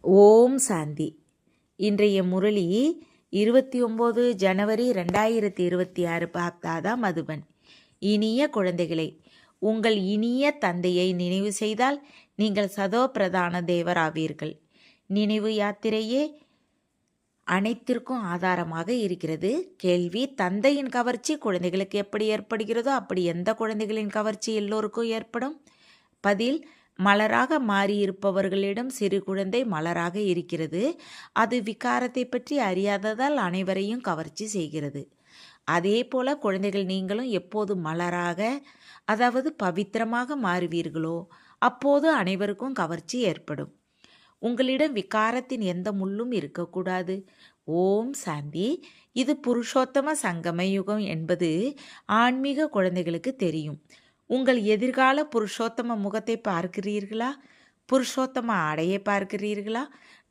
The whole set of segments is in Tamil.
ஓம் சாந்தி. இன்றைய முரளி 29 ஜனவரி 2026 பாக்தாதா மதுபன். இனிய குழந்தைகளை, உங்கள் இனிய தந்தையை நினைவு செய்தால் நீங்கள் சதோ பிரதான தேவர் ஆவீர்கள். நினைவு யாத்திரையே அனைத்திற்கும் ஆதாரமாக இருக்கிறது. கேள்வி: தந்தையின் கவர்ச்சி குழந்தைகளுக்கு எப்படி ஏற்படுகிறதோ அப்படி எந்த குழந்தைகளின் கவர்ச்சி எல்லோருக்கும் ஏற்படும்? பதில்: மலராக மாறியிருப்பவர்களிடம் சிறு குழந்தை மலராக இருக்கிறது. அது விகாரத்தை பற்றி அறியாததால் அனைவரையும் கவர்ச்சி செய்கிறது. அதே போல குழந்தைகள் நீங்களும் எப்போது மலராக, அதாவது பவித்திரமாக மாறுவீர்களோ அப்போது அனைவருக்கும் கவர்ச்சி ஏற்படும். உங்களிடம் விகாரத்தின் எந்த முள்ளும் இருக்கக்கூடாது. ஓம் சாந்தி. இது புருஷோத்தம சங்கம யுகம் என்பது ஆன்மீக குழந்தைகளுக்கு தெரியும். உங்கள் எதிர்கால புருஷோத்தம முகத்தை பார்க்கிறீர்களா? புருஷோத்தம ஆடையை பார்க்கிறீர்களா?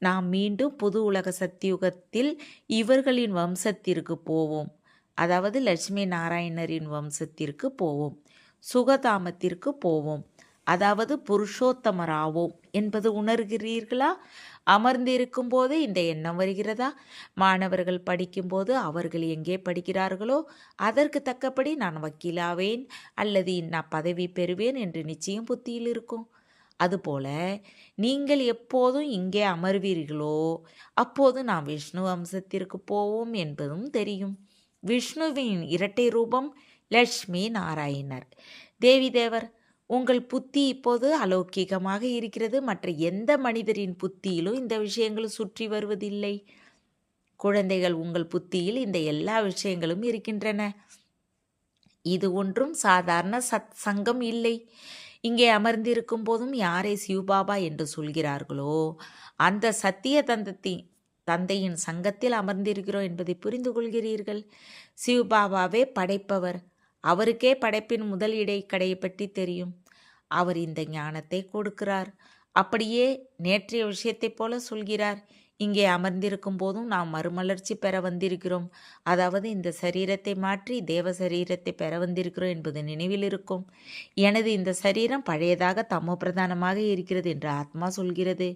நாம் மீண்டும் புது உலக சத்தியுகத்தில் இவர்களின் வம்சத்திற்கு போவோம். அதாவது லட்சுமி நாராயணரின் வம்சத்திற்கு போவோம். சுகதாமத்திற்கு போவோம். அதாவது புருஷோத்தமராவோம் என்பது உணர்கிறீர்களா? அமர்ந்திருக்கும் போது இந்த எண்ணம் வருகிறதா? மாணவர்கள் படிக்கும்போது அவர்கள் எங்கே படிக்கிறார்களோ அதற்கு தக்கபடி நான் வக்கீலாவேன் அல்லது நான் பதவி பெறுவேன் என்று நிச்சயம் புத்தியில் இருக்கும். அதுபோல நீங்கள் எப்போதும் இங்கே அமர்வீர்களோ அப்போது நாம் விஷ்ணு வம்சத்திற்கு போவோம் என்பதும் தெரியும். விஷ்ணுவின் இரட்டை ரூபம் லட்சுமி நாராயணர். தேவி தேவர். உங்கள் புத்தி இப்போது அலௌகிகமாக இருக்கிறது. மற்ற எந்த மனிதரின் புத்தியிலும் இந்த விஷயங்கள் சுற்றி வருவதில்லை. குழந்தைகள், உங்கள் புத்தியில் இந்த எல்லா விஷயங்களும் இருக்கின்றன. இது ஒன்றும் சாதாரண சங்கம் இல்லை. இங்கே அமர்ந்திருக்கும் போதும் யாரை சிவபாபா என்று சொல்கிறார்களோ அந்த சத்திய தந்தையின் சங்கத்தில் அமர்ந்திருக்கிறோம் என்பதை புரிந்து கொள்கிறீர்கள். சிவபாபாவே படைப்பவர். அவருக்கே படைப்பின் முதல் இடைக்கடையை பற்றி தெரியும். அவர் இந்த ஞானத்தை கொடுக்கிறார். அப்படியே நேற்றைய விஷயத்தைப் போல சொல்கிறார். இங்கே அமர்ந்திருக்கும் போதும் நாம் மறுமலர்ச்சி பெற வந்திருக்கிறோம். அதாவது இந்த சரீரத்தை மாற்றி தேவ சரீரத்தை பெற வந்திருக்கிறோம் என்பது நினைவில் இருக்கும். எனது இந்த சரீரம் பழையதாக தமோ பிரதானமாக இருக்கிறது என்று ஆத்மா சொல்கிறது.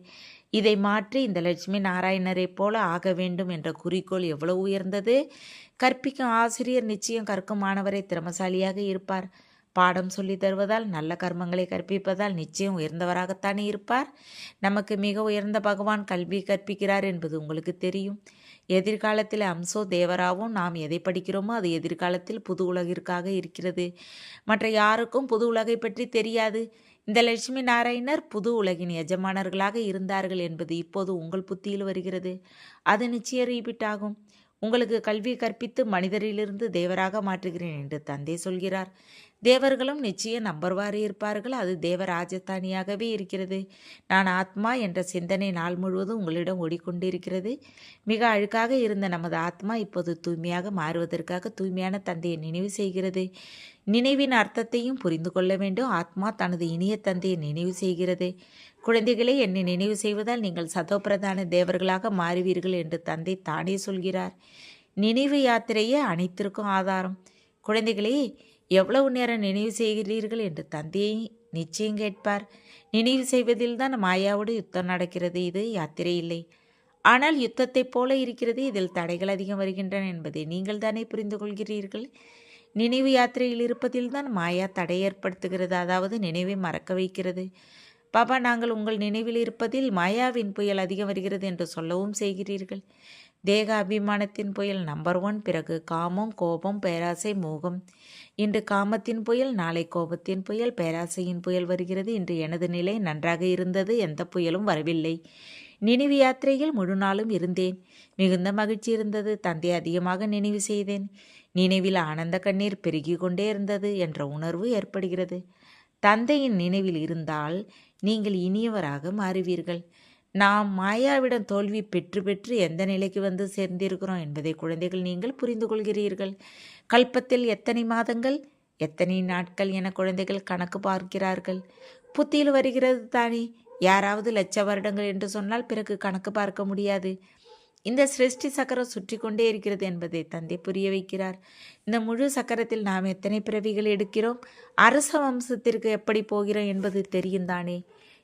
இதை மாற்றி இந்த லட்சுமி நாராயணரை போல ஆக வேண்டும் என்ற குறிக்கோள் எவ்வளவு உயர்ந்தது! கற்பிக்கும் ஆசிரியர் நிச்சயம் கற்கும் மாணவரை திறமசாலியாக இருப்பார். பாடம் சொல்லி தருவதால், நல்ல கர்மங்களை கற்பிப்பதால் நிச்சயம் உயர்ந்தவராகத்தானே இருப்பார். நமக்கு மிக உயர்ந்த பகவான் கல்வி கற்பிக்கிறார் என்பது உங்களுக்கு தெரியும். எதிர்காலத்தில் அம்சோ தேவராவும் நாம் எதை படிக்கிறோமோ அது எதிர்காலத்தில் புது உலகிற்காக இருக்கிறது. மற்ற யாருக்கும் புது உலகை பற்றி தெரியாது. இந்த லட்சுமி நாராயணர் புது உலகின் எஜமானர்களாக இருந்தார்கள் என்பது இப்போது உங்கள் புத்தியில் வருகிறது. அது நிச்சய ரீபிட் ஆகும். உங்களுக்கு கல்வி கற்பித்து மனிதரிலிருந்து தேவராக மாற்றுகிறேன் என்று தந்தை சொல்கிறார். தேவர்களும் நிச்சயம் நம்பர்வாறு இருப்பார்கள். அது தேவ ராஜதானியாகவே இருக்கிறது. நான் ஆத்மா என்ற சிந்தனை நாள் முழுவதும் உங்களிடம் ஓடிக்கொண்டிருக்கிறது. மிக அழுக்காக இருந்த நமது ஆத்மா இப்போது தூய்மையாக மாறுவதற்காக தூய்மையான தந்தையை நினைவு செய்கிறது. நினைவின் அர்த்தத்தையும் புரிந்து கொள்ள வேண்டும். ஆத்மா தனது இனிய தந்தையை நினைவு செய்கிறது. குழந்தைகளை என்னை நினைவு செய்வதால் நீங்கள் சதோபிரதான தேவர்களாக மாறுவீர்கள் என்று தந்தை தானே சொல்கிறார். நினைவு யாத்திரையே அனைத்திற்கும் ஆதாரம். குழந்தைகளே, எவ்வளவு நேரம் நினைவு செய்கிறீர்கள் என்று தந்தையை நிச்சயம் கேட்பார். நினைவு செய்வதில்தான் மாயாவோடு யுத்தம் நடக்கிறது. இது யாத்திரை இல்லை. ஆனால் யுத்தத்தைப் போல இருக்கிறது. இதில் தடைகள் அதிகம் வருகின்றன என்பதை நீங்கள் தானே புரிந்து கொள்கிறீர்கள். நினைவு யாத்திரையில் இருப்பதில்தான் மாயா தடை ஏற்படுத்துகிறது. அதாவது நினைவை மறக்க வைக்கிறது. பாபா, நாங்கள் உங்கள் நினைவில் இருப்பதில் மாயாவின் புயல் அதிகம் வருகிறது என்று சொல்லவும் செய்கிறீர்கள். தேக அபிமானத்தின் புயல் நம்பர் 1. பிறகு காமம், கோபம், பேராசை, மோகம். இன்று காமத்தின் புயல், நாளை கோபத்தின் புயல், பேராசையின் புயல் வருகிறது. இன்று எனது நிலை நன்றாக இருந்தது. எந்த புயலும் வரவில்லை. நினைவு யாத்திரையில் முழு நாளும் இருந்தேன். மிகுந்த மகிழ்ச்சி இருந்தது. தந்தை அதிகமாக நினைவு செய்தேன். நினைவில் ஆனந்த கண்ணீர் பெருகி கொண்டே இருந்தது என்ற உணர்வு ஏற்படுகிறது. தந்தையின் நினைவில் இருந்தால் நீங்கள் இனியவராக மாறுவீர்கள். நாம் மாயாவிடம் தோல்வி பெற்று பெற்று எந்த நிலைக்கு வந்து சேர்ந்திருக்கிறோம் என்பதை குழந்தைகள் நீங்கள் புரிந்து கொள்கிறீர்கள். கல்பத்தில் எத்தனை மாதங்கள், எத்தனை நாட்கள் என குழந்தைகள் கணக்கு பார்க்கிறார்கள். புத்தியில் வருகிறது தானே. யாராவது 1,00,000 வருடங்கள் என்று சொன்னால் பிறகு கணக்கு பார்க்க முடியாது. இந்த சிருஷ்டி சக்கரம் சுற்றி கொண்டே இருக்கிறது என்பதை தந்தை புரிய வைக்கிறார். இந்த முழு சக்கரத்தில் நாம் எத்தனை பிறவிகள் எடுக்கிறோம், அரச வம்சத்திற்கு எப்படி போகிறோம் என்பது தெரியும் தானே.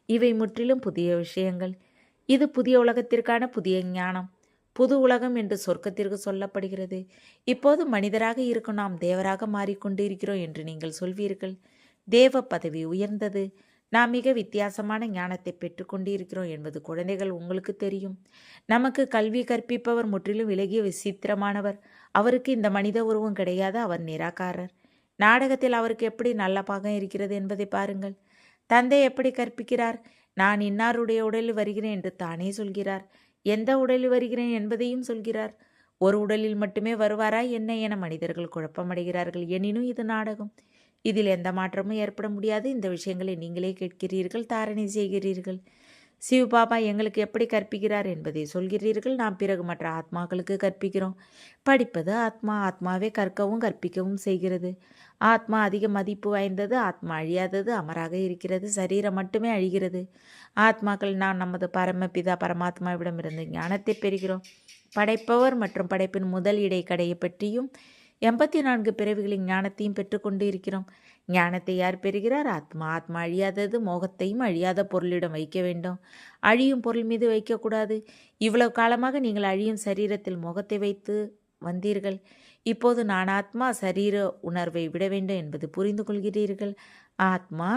இவை முற்றிலும் புதிய விஷயங்கள். இது புதிய உலகத்திற்கான புதிய ஞானம். புது உலகம் என்று சொர்க்கத்திற்கு சொல்லப்படுகிறது. இப்போது மனிதராக இருக்கும் நாம் தேவராக மாறிக்கொண்டு இருக்கிறோம் என்று நீங்கள் சொல்வீர்கள். தேவ பதவி உயர்ந்தது. நாம் மிக வித்தியாசமான ஞானத்தை பெற்றுக்கொண்டு இருக்கிறோம் என்பது குழந்தைகள் உங்களுக்கு தெரியும். நமக்கு கல்வி கற்பிப்பவர் முற்றிலும் விலகிய விசித்திரமானவர். அவருக்கு இந்த மனித உருவம் கிடையாது. அவர் நிராகாரர். நாடகத்தில் அவருக்கு எப்படி நல்ல பாகம் இருக்கிறது என்பதை பாருங்கள். தந்தை எப்படி கற்பிக்கிறார்? நான் இன்னாருடைய உடலில் வருகிறேன் என்று தானே சொல்கிறார். எந்த உடலில் வருகிறேன் என்பதையும் சொல்கிறார். ஒரு உடலில் மட்டுமே வருவாரா என்ன என மனிதர்கள் குழப்பமடைகிறார்கள். எனினும் இது நாடகம். இதில் எந்த மாற்றமும் ஏற்பட முடியாது. இந்த விஷயங்களை நீங்களே கேட்கிறீர்கள், தாரணை செய்கிறீர்கள். சிவபாபா எங்களுக்கு எப்படி கற்பிக்கிறார் என்பதை சொல்கிறீர்கள். நாம் பிறகு மற்ற ஆத்மாக்களுக்கு கற்பிக்கிறோம். படிப்பது ஆத்மா. ஆத்மாவே கற்கவும் கற்பிக்கவும் செய்கிறது. ஆத்மா அதிக மதிப்பு வாய்ந்தது. ஆத்மா அழியாதது, அமராக இருக்கிறது. சரீரம் மட்டுமே அழிகிறது. ஆத்மாக்கள் நாம் நமது பரமபிதா பரமாத்மாவிடமிருந்து ஞானத்தை பெறுகிறோம். படைப்பவர் மற்றும் படைப்பின் முதல் இடைக்கடையை பற்றியும் 84 பிறவிகளின் ஞானத்தையும் பெற்றுக்கொண்டு இருக்கிறோம். ஞானத்தை யார் பெறுகிறார்? ஆத்மா. ஆத்மா அழியாதது. மோகத்தையும் அழியாத பொருளிடம் வைக்க வேண்டும். அழியும் பொருள் மீது வைக்கக்கூடாது. இவ்வளவு காலமாக நீங்கள் அழியும் சரீரத்தில் மோகத்தை வைத்து வந்தீர்கள். இப்போது நான் ஆத்மா, சரீர உணர்வை விட வேண்டும் என்பது புரிந்து கொள்கிறீர்கள். ஆத்மா,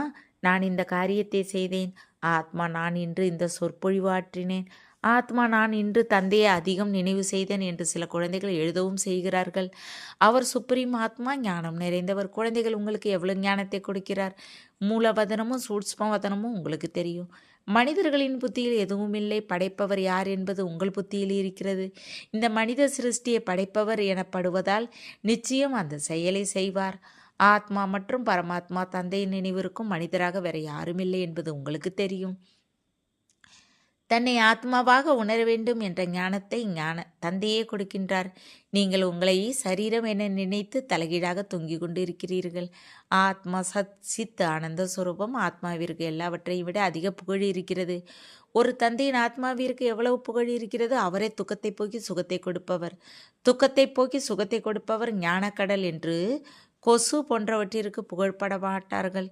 நான் இந்த காரியத்தை செய்தேன். ஆத்மா, நான் இன்று இந்த சொற்பொழிவு ஆற்றினேன். ஆத்மா, நான் இன்று தந்தையை அதிகம் நினைவு செய்தேன் என்று சில குழந்தைகள் எழுதவும் செய்கிறார்கள். அவர் சுப்ரீம் ஆத்மா, ஞானம் நிறைந்தவர். குழந்தைகள், உங்களுக்கு எவ்வளவு ஞானத்தை கொடுக்கிறார்? மூலவதனமும் சூட்ச்ம வதனமும் உங்களுக்கு தெரியும். மனிதர்களின் புத்தியில் எதுவும் இல்லை. படைப்பவர் யார் என்பது உங்கள் புத்தியில் இருக்கிறது. இந்த மனித சிருஷ்டியை படைப்பவர் எனப்படுவதால் நிச்சயம் அந்த செயலை செய்வார். ஆத்மா மற்றும் பரமாத்மா தந்தையின் நினைவிற்கும் மனிதராக வேற யாரும் இல்லை என்பது உங்களுக்கு தெரியும். தன்னை ஆத்மாவாக உணர வேண்டும் என்ற ஞானத்தை தந்தையே கொடுக்கின்றார். நீங்கள் உங்களை சரீரம் என நினைத்து தலைகீழாக தொங்கிக் கொண்டு இருக்கிறீர்கள். ஆத்மா சத் சித் ஆனந்த சுரூபம். ஆத்மாவிற்கு எல்லாவற்றையும் விட அதிக புகழ் இருக்கிறது. ஒரு தந்தையின் ஆத்மாவிற்கு எவ்வளவு புகழ் இருக்கிறது? அவரே துக்கத்தை போக்கி சுகத்தை கொடுப்பவர். துக்கத்தை போக்கி சுகத்தை கொடுப்பவர் ஞானக்கடல் என்று கொசு போன்றவற்றிற்கு புகழ்பட மாட்டார்கள்.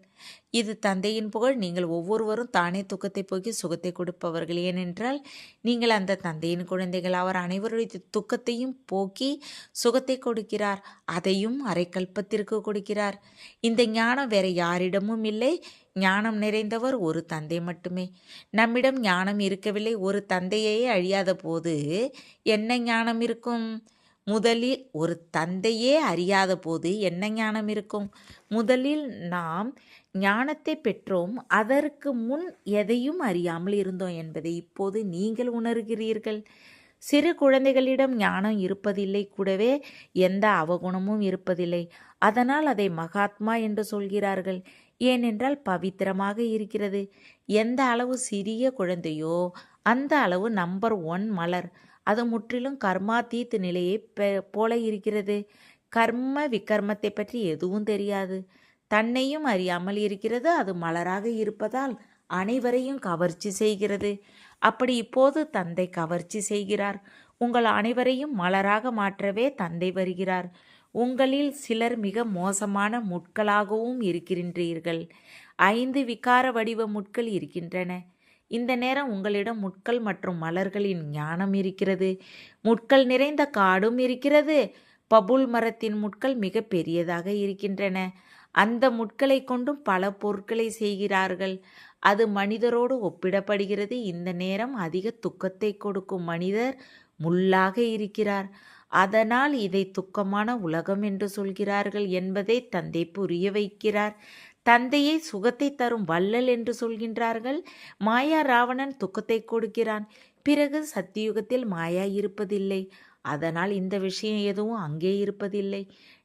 இது தந்தையின் புகழ். நீங்கள் ஒவ்வொருவரும் தானே துக்கத்தை போக்கி சுகத்தை கொடுப்பவர்கள். ஏனென்றால் நீங்கள் அந்த தந்தையின் குழந்தைகள். அவர் அனைவருடைய துக்கத்தையும் போக்கி சுகத்தை கொடுக்கிறார். அதையும் அரைக்கல்பத்திற்கு கொடுக்கிறார். இந்த ஞானம் வேற யாரிடமும் இல்லை. ஞானம் நிறைந்தவர் ஒரு தந்தை மட்டுமே. நம்மிடம் ஞானம் இருக்கவில்லை. ஒரு தந்தையே அழியாத போது என்ன ஞானம் இருக்கும்? முதலில் ஒரு தந்தையே அறியாத போது என்ன ஞானம் இருக்கும்? முதலில் நாம் ஞானத்தை பெற்றோம். அதற்கு முன் எதையும் அறியாமல் இருந்தோம் என்பதை இப்போது நீங்கள் உணர்கிறீர்கள். சிறு குழந்தைகளிடம் ஞானம் இருப்பதில்லை. கூடவே எந்த அவகுணமும் இருப்பதில்லை. அதனால் அதை மகாத்மா என்று சொல்கிறார்கள். ஏனென்றால் பவித்திரமாக இருக்கிறது. எந்த அளவு சிறிய குழந்தையோ அந்த அளவு நம்பர் 1 மலர். அது முற்றிலும் கர்மாதீத் நிலையை போல இருக்கிறது. கர்ம விகர்மத்தை பற்றி எதுவும் தெரியாது. தன்னையும் அறியாமல் இருக்கிறது. அது மலராக இருப்பதால் அனைவரையும் கவர்ச்சி செய்கிறது. அப்படி இப்போது தந்தை கவர்ச்சி செய்கிறார். உங்கள் அனைவரையும் மலராக மாற்றவே தந்தை வருகிறார். உங்களில் சிலர் மிக மோசமான முட்களாகவும் இருக்கின்றீர்கள். 5 விகார வடிவ முட்கள் இருக்கின்றன. இந்த நேரம் உங்களிடம் முட்கள் மற்றும் மலர்களின் ஞானம் இருக்கிறது. முட்கள் நிறைந்த காடும் இருக்கிறது. பபுல் மரத்தின் முட்கள் மிக பெரியதாக இருக்கின்றன. அந்த முட்களை கொண்டும் பல பொருட்களை செய்கிறார்கள். அது மனிதரோடு ஒப்பிடப்படுகிறது. இந்த நேரம் அதிக துக்கத்தை கொடுக்கும் மனிதர் முள்ளாக இருக்கிறார். அதனால் இதை துக்கமான உலகம் என்று சொல்கிறார்கள் என்பதை தந்தை புரிய வைக்கிறார். தந்தையை சுகத்தை தரும் வள்ளல் என்று சொல்கின்றார்கள். மாயா ராவணன் துக்கத்தை கொடுக்கிறான். பிறகு சத்தியுகத்தில் மாயா இருப்பதில்லை. அதனால் இந்த விஷயம் எதுவும் அங்கே இருப்பதில்லை.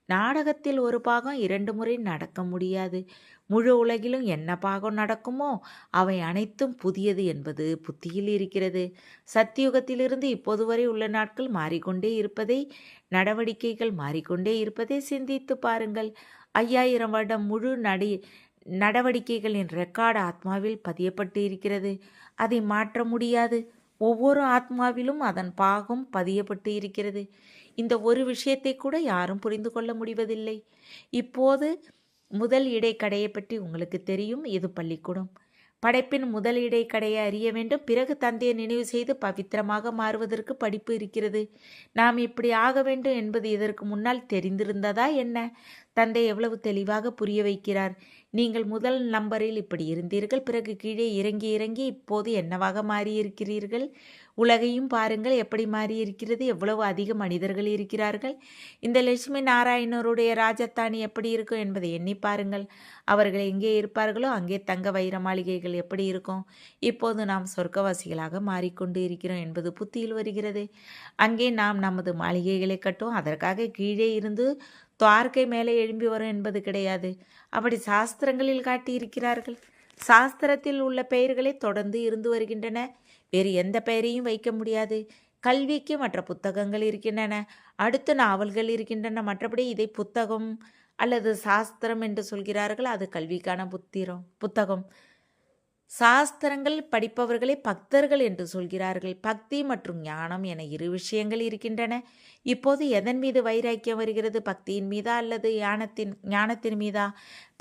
நாடகத்தில் ஒரு பாகம் 2 முறை நடக்க முடியாது. முழு உலகிலும் என்ன பாகம் நடக்குமோ அவை அனைத்தும் புதியது என்பது புத்தியில் இருக்கிறது. சத்தியுகத்திலிருந்து இப்போது வரை உள்ள நாட்கள் மாறிக்கொண்டே இருப்பதை, நடவடிக்கைகள் மாறிக்கொண்டே இருப்பதை சிந்தித்து பாருங்கள். 5000 வருடம் முழு நடவடிக்கைகளின் ரெக்கார்டு ஆத்மாவில் பதியப்பட்டு இருக்கிறது. அதை மாற்ற முடியாது. ஒவ்வொரு ஆத்மாவிலும் அதன் பாகம் பதியப்பட்டு இருக்கிறது. இந்த ஒரு விஷயத்தை கூட யாரும் புரிந்து கொள்ள முடிவதில்லை. இப்போது முதல் இடைக்கடையை பற்றி உங்களுக்கு தெரியும். இது பள்ளிக்கூடம். படைப்பின் முதல் இடைக்கடையை அறிய வேண்டும். பிறகு தந்தையை நினைவு செய்து பவித்திரமாக மாறுவதற்கு படிப்பு இருக்கிறது. நாம் இப்படி ஆக வேண்டும் என்பது இதற்கு முன்னால் தெரிந்திருந்ததா என்ன? தந்தை எவ்வளவு தெளிவாக புரிய வைக்கிறார். நீங்கள் முதல் நம்பரில் இப்படி இருந்தீர்கள், பிறகு கீழே இறங்கி இறங்கி இப்போது என்னவாக மாறியிருக்கிறீர்கள். உலகையும் பாருங்கள் எப்படி மாறியிருக்கிறது. எவ்வளவு அதிக மனிதர்கள் இருக்கிறார்கள். இந்த லட்சுமி நாராயணருடைய ராஜத்தானி எப்படி இருக்கும் என்பதை எண்ணி பாருங்கள். அவர்கள் எங்கே இருப்பார்களோ அங்கே தங்க வைர மாளிகைகள் எப்படி இருக்கும். இப்போது நாம் சொர்க்கவாசிகளாக மாறிக்கொண்டு இருக்கிறோம் என்பது புத்தியில் வருகிறது. அங்கே நாம் நமது மாளிகைகளை கட்டுவோம். அதற்காக கீழே இருந்து துவார்க்கை மேலே எழும்பி வரும் என்பது கிடையாது. அப்படி சாஸ்திரங்களில் காட்டியிருக்கிறார்கள். சாஸ்திரத்தில் உள்ள பெயர்களே தொடர்ந்து இருந்து வருகின்றன. வேறு எந்த பெயரையும் வைக்க முடியாது. கல்விக்கு மற்ற புத்தகங்கள் இருக்கின்றன, அடுத்த நாவல்கள் இருக்கின்றன. மற்றபடி இதை புத்தகம் அல்லது சாஸ்திரம் என்று சொல்கிறார்கள். அது கல்விக்கான புத்தகம். சாஸ்திரங்கள் படிப்பவர்களை பக்தர்கள் என்று சொல்கிறார்கள். பக்தி மற்றும் ஞானம் என இரு விஷயங்கள் இருக்கின்றன. இப்போது எதன் மீது வைராக்கியம் வருகிறது? பக்தியின் மீதா அல்லது ஞானத்தின் மீதா?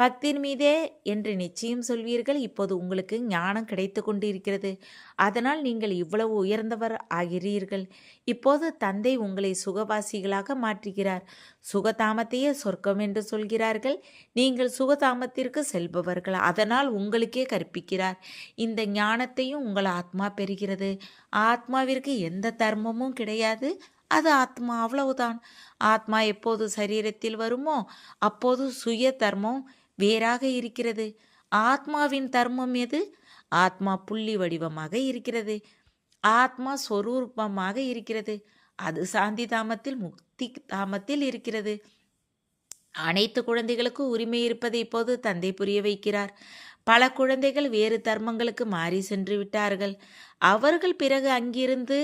பக்தியின் மீதே என்று நிச்சயம் சொல்வீர்கள். இப்போது உங்களுக்கு ஞானம் கிடைத்து கொண்டு இருக்கிறது. அதனால் நீங்கள் இவ்வளவு உயர்ந்தவர் ஆகிறீர்கள். இப்போது தந்தை உங்களை சுகவாசிகளாக மாற்றுகிறார். சுகதாமத்தையே சொர்க்கம் என்று சொல்கிறார்கள். நீங்கள் சுகதாமத்திற்கு செல்பவர்கள். அதனால் உங்களுக்கே கற்பிக்கிறார். இந்த ஞானத்தையும் உங்கள் ஆத்மா பெறுகிறது. ஆத்மாவிற்கு எந்த தர்மமும் கிடையாது. அது ஆத்மா, அவ்வளவுதான். ஆத்மா எப்போது சரீரத்தில் வருமோ அப்போது சுய தர்மம் வேறாக இருக்கிறது. ஆத்மாவின் தர்மம் எது? ஆத்மா புள்ளி வடிவமாக இருக்கிறது. ஆத்மா சொரூபமாக இருக்கிறது. அது சாந்தி தாமத்தில், முக்தி தாமத்தில் இருக்கிறது. அனைத்து குழந்தைகளுக்கும் உரிமை இருப்பதை இப்போது தந்தை புரிய வைக்கிறார். பல குழந்தைகள் வேறு தர்மங்களுக்கு மாறி சென்று விட்டார்கள். அவர்கள் பிறகு அங்கிருந்து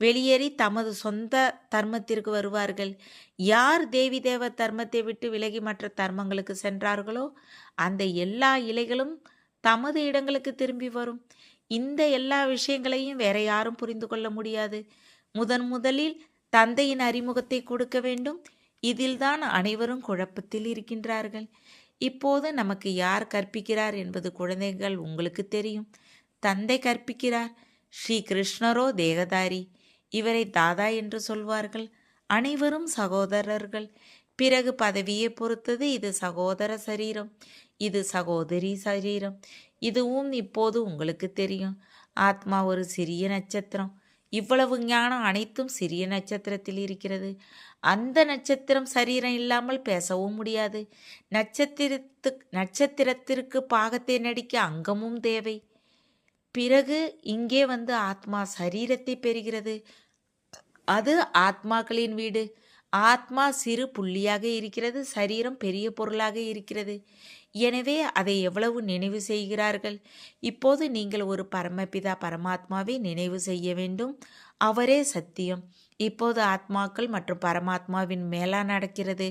வெளியேறி தமது சொந்த தர்மத்திற்கு வருவார்கள். யார் தேவி தேவ தர்மத்தை விட்டு விலகி மற்ற தர்மங்களுக்கு சென்றார்களோ அந்த எல்லா இலைகளும் தமது இடங்களுக்கு திரும்பி வரும். இந்த எல்லா விஷயங்களையும் வேற யாரும் புரிந்து கொள்ள முடியாது. முதலில் தந்தையின் அறிமுகத்தை கொடுக்க வேண்டும். இதில்தான் அனைவரும் குழப்பத்தில் இருக்கின்றார்கள். இப்போது நமக்கு யார் கற்பிக்கிறார் என்பது குழந்தைகள் உங்களுக்கு தெரியும். தந்தை கற்பிக்கிறார். ஸ்ரீ கிருஷ்ணரோ தேகதாரி. இவரை தாதா என்று சொல்வார்கள். அனைவரும் சகோதரர்கள். பிறகு பதவியை பொறுத்தது. இது சகோதர சரீரம், இது சகோதரி சரீரம். இதுவும் இப்போது உங்களுக்கு தெரியும். ஆத்மா ஒரு சிறிய நட்சத்திரம். இவ்வளவு ஞானம் அனைத்தும் சிறிய நட்சத்திரத்தில் இருக்கிறது. அந்த நட்சத்திரம் சரீரம் இல்லாமல் பேசவும் முடியாது. நட்சத்திரத்திற்கு பாகத்தை நடிக்க அங்கமும் தேவை. பிறகு இங்கே வந்து ஆத்மா சரீரத்தை பெறுகிறது. அது ஆத்மாக்களின் வீடு. ஆத்மா சிறு புள்ளியாக இருக்கிறது, சரீரம் பெரிய பொருளாக இருக்கிறது. எனவே அதை எவ்வளவு நினைவு செய்கிறார்கள். இப்போது நீங்கள் ஒரு பரமபிதா பரமாத்மாவை நினைவு செய்ய வேண்டும். அவரே சத்தியம். இப்போது ஆத்மாக்கள் மற்றும் பரமாத்மாவின் மேலா நடக்கிறது.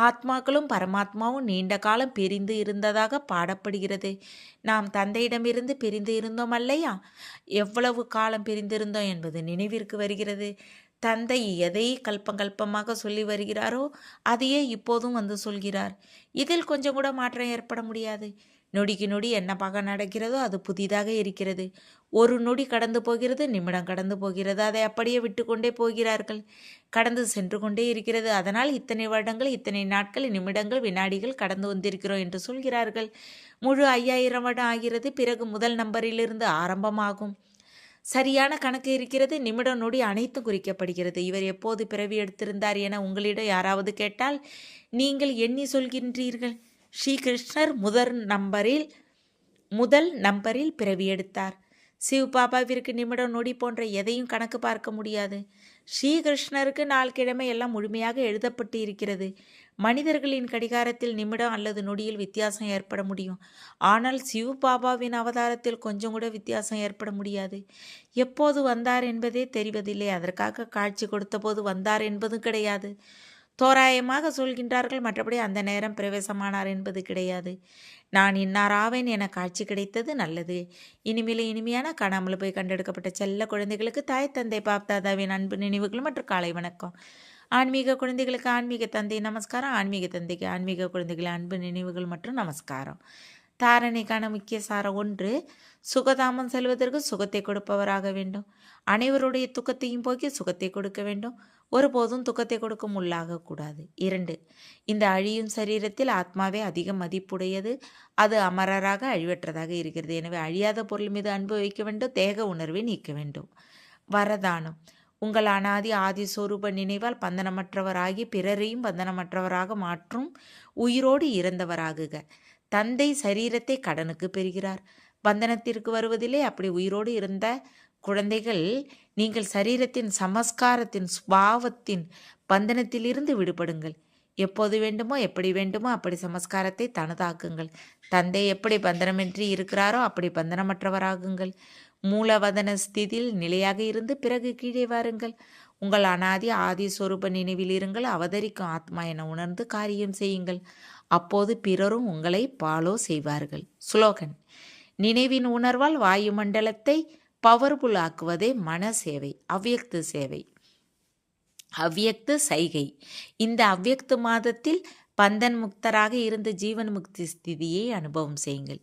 ஆத்மாக்களும் பரமாத்மாவும் நீண்ட காலம் பிரிந்து இருந்ததாக பாடப்படுகிறது. நாம் தந்தையிடமிருந்து பிரிந்து இருந்தோம் அல்லையா? எவ்வளவு காலம் பிரிந்திருந்தோம் என்பது நினைவிற்கு வருகிறது. தந்தை எதை கல்பமாக சொல்லி வருகிறாரோ அதையே இப்போதும் வந்து சொல்கிறார். இதில் கொஞ்சம் கூட மாற்றம் ஏற்பட முடியாது. நொடிக்கு நொடி என்னவாக நடக்கிறதோ அது புதிதாக இருக்கிறது. ஒரு நொடி கடந்து போகிறது, நிமிடம் கடந்து போகிறது. அதை அப்படியே விட்டு கொண்டே போகிறார்கள். கடந்து சென்று கொண்டே இருக்கிறது. அதனால் இத்தனை வருடங்கள், இத்தனை நாட்கள், நிமிடங்கள், வினாடிகள் கடந்து வந்திருக்கிறோம் என்று சொல்கிறார்கள். முழு 5000 வருடம் ஆகிறது. பிறகு முதல் நம்பரிலிருந்து ஆரம்பமாகும். சரியான கணக்கு இருக்கிறது. நிமிடம் நொடி அனைத்தும் குறிக்கப்படுகிறது. இவர் எப்போது பிறவி எடுத்திருந்தார் என உங்களிடம் யாராவது கேட்டால் நீங்கள் எண்ணி சொல்கின்றீர்கள். ஸ்ரீ கிருஷ்ணர் முதல் நம்பரில் பிறவி எடுத்தார். சிவ் பாபாவிற்கு நிமிடம் நொடி போன்ற எதையும் கணக்கு பார்க்க முடியாது. ஸ்ரீகிருஷ்ணருக்கு நாள் கிழமை எல்லாம் முழுமையாக எழுதப்பட்டு இருக்கிறது. மனிதர்களின் கடிகாரத்தில் நிமிடம் அல்லது நொடியில் வித்தியாசம் ஏற்பட முடியும். ஆனால் சிவ் பாபாவின் அவதாரத்தில் கொஞ்சம் கூட வித்தியாசம் ஏற்பட முடியாது. எப்போது வந்தார் என்பதே தெரிவதில்லை. அதற்காக காட்சி கொடுத்த போது வந்தார் என்பதும் கிடையாது. தோராயமாக சொல்கின்றார்கள். மற்றபடி அந்த நேரம் பிரவேசமானார் என்பது கிடையாது. நான் இன்னாராவேன் என காட்சி கிடைத்தது நல்லது. இனிமையான காணாமல் போய் கண்டெடுக்கப்பட்ட செல்ல குழந்தைகளுக்கு தாய் தந்தை பாப்தாதாவின் அன்பு நினைவுகள் மற்றும் காலை வணக்கம். ஆன்மீக குழந்தைகளுக்கு ஆன்மீக தந்தை நமஸ்காரம். ஆன்மீக தந்தைக்கு ஆன்மீக குழந்தைகள் அன்பு நினைவுகள் மற்றும் நமஸ்காரம். தாரணைக்கான முக்கிய சாரம் 1, சுகதாமம் செல்வதற்கு சுகத்தை கொடுப்பவராக வேண்டும். அனைவருடைய துக்கத்தையும் போக்கி சுகத்தை கொடுக்க வேண்டும். ஒருபோதும் துக்கத்தை கொடுக்கும் உள்ளாகக்கூடாது. 2, இந்த அழியும் சரீரத்தில் ஆத்மாவே அதிக மதிப்புடையது. அது அமரராக அழிவற்றதாக இருக்கிறது. எனவே அழியாத பொருள் மீது அன்பு வைக்க வேண்டும். தேக உணர்வை நீக்க வேண்டும். வரதானம். உங்கள் அனாதி ஆதி சொரூப நினைவால் பந்தனமற்றவராகி பிறரையும் பந்தனமற்றவராக மாற்றும் உயிரோடு இறந்தவராகுக. தந்தை சரீரத்தை கடனுக்கு பெறுகிறார். பந்தனத்திற்கு வருவதிலே. அப்படி உயிரோடு இருந்த குழந்தைகள், நீங்கள் சரீரத்தின் சமஸ்காரத்தின் சுபாவத்தின் பந்தனத்திலிருந்து விடுபடுங்கள். எப்போது வேண்டுமோ எப்படி வேண்டுமோ அப்படி சமஸ்காரத்தை தனதாக்குங்கள். தந்தை எப்படி பந்தனமின்றி இருக்கிறாரோ அப்படி பந்தனமற்றவராகுங்கள். மூலவதன ஸ்திதியில் நிலையாக இருந்து பிறகு கீழே வாருங்கள். உங்கள் அனாதி ஆதி சொரூப நினைவில் இருங்கள். அவதரிக்கும் ஆத்மா என உணர்ந்து காரியம் செய்யுங்கள். அப்போது பிறரும் உங்களை பாலோ செய்வார்கள். ஸ்லோகன். நினைவின் உணர்வால் வாயுமண்டலத்தை பவர்ஃபுல் ஆக்குவதே மன சேவை, அவ்யக்த சேவை, அவ்யக்த சைகை. இந்த அவ்யக்த மாதத்தில் பந்தன் முக்தராக இருந்து ஜீவன் முக்தி ஸ்திதியை அனுபவம் செய்யுங்கள்.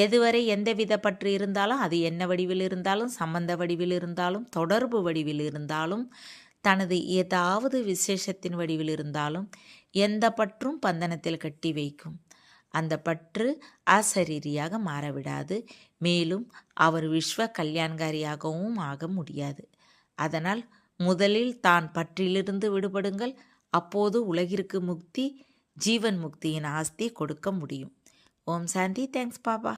எதுவரை எந்தவித பற்று இருந்தாலும், அது என்ன வடிவில் இருந்தாலும், சம்பந்த வடிவில் இருந்தாலும், தொடர்பு வடிவில் இருந்தாலும், தனது ஏதாவது விசேஷத்தின் வடிவில் இருந்தாலும், எந்த பற்றும் பந்தனத்தில் கட்டி வைக்கும். அந்த பற்று அசரீரியாக மாறவிடாது. மேலும் அவர் விஸ்வ கல்யாண்காரியாகவும் ஆக முடியாது. அதனால் முதலில் தான் பற்றிலிருந்து விடுபடுங்கள். அப்போது உலகிற்கு முக்தி, ஜீவன் முக்தியின் ஆஸ்தி கொடுக்க முடியும். ஓம் சாந்தி. தேங்க்ஸ் பாபா.